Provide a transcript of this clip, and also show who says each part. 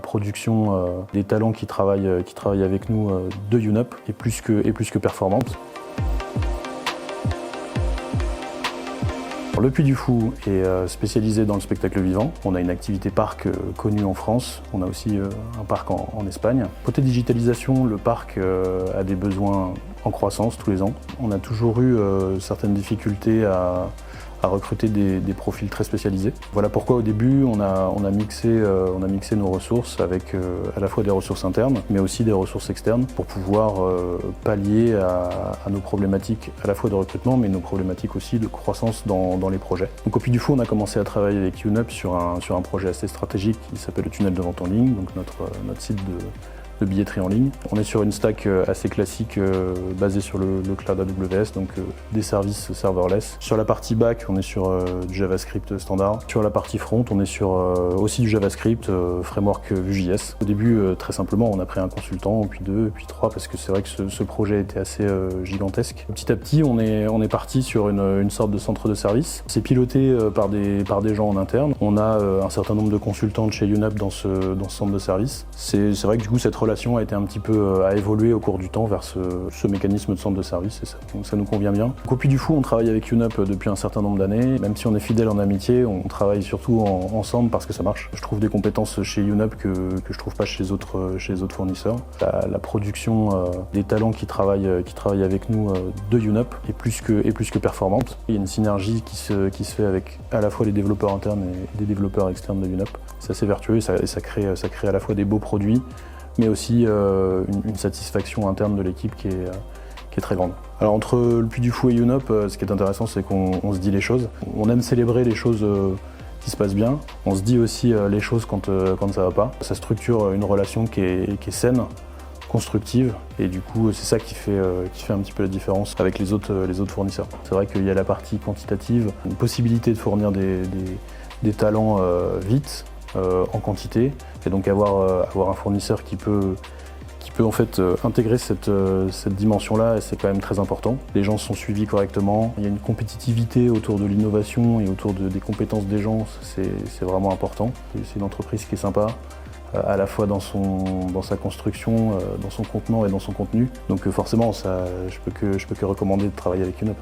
Speaker 1: production des talents qui travaillent avec nous de YouNup est plus que performante. Le Puy du Fou est spécialisé dans le spectacle vivant. On a une activité parc connue en France. On a aussi un parc en Espagne. Côté digitalisation, le parc a des besoins en croissance tous les ans. On a toujours eu certaines difficultés à recruter des profils très spécialisés. Voilà pourquoi au début on a mixé nos ressources avec à la fois des ressources internes mais aussi des ressources externes pour pouvoir pallier à nos problématiques à la fois de recrutement mais nos problématiques aussi de croissance dans les projets. Donc au Puy du Fou on a commencé à travailler avec YouNup sur un projet assez stratégique qui s'appelle le tunnel de vente en ligne, donc notre site de billetterie en ligne. On est sur une stack assez classique basée sur le cloud AWS, donc des services serverless. Sur la partie back, on est sur du JavaScript standard. Sur la partie front, on est sur aussi du JavaScript, framework Vue.js. Au début, très simplement, on a pris un consultant, puis deux, puis trois, parce que c'est vrai que ce projet était assez gigantesque. Petit à petit, on est parti sur une sorte de centre de service. C'est piloté par des gens en interne. On a un certain nombre de consultants de chez YouNup dans ce centre de service. C'est vrai que du coup, cette relation a été un petit peu à évoluer au cours du temps vers ce mécanisme de centre de service et ça nous convient bien. Au Puy du Fou, on travaille avec YouNup depuis un certain nombre d'années. Même si on est fidèle en amitié, on travaille surtout ensemble parce que ça marche. Je trouve des compétences chez YouNup que je trouve pas chez les autres fournisseurs. La production des talents qui travaillent avec nous de YouNup est plus que performante. Il y a une synergie qui se fait avec à la fois les développeurs internes et des développeurs externes de YouNup. C'est assez vertueux et ça crée à la fois des beaux produits mais aussi une satisfaction interne de l'équipe qui est très grande. Alors entre le Puy du Fou et YouNup, ce qui est intéressant, c'est qu'on se dit les choses. On aime célébrer les choses qui se passent bien. On se dit aussi les choses quand ça va pas. Ça structure une relation qui est saine, constructive, et du coup c'est ça qui fait un petit peu la différence avec les autres fournisseurs. C'est vrai qu'il y a la partie quantitative, une possibilité de fournir des talents vite, en quantité, et donc avoir un fournisseur qui peut en fait intégrer cette dimension-là, c'est quand même très important. Les gens sont suivis correctement, il y a une compétitivité autour de l'innovation et autour des compétences des gens, c'est vraiment important. C'est une entreprise qui est sympa, à la fois dans sa construction, dans son contenant et dans son contenu. Donc forcément, je peux que recommander de travailler avec YouNup.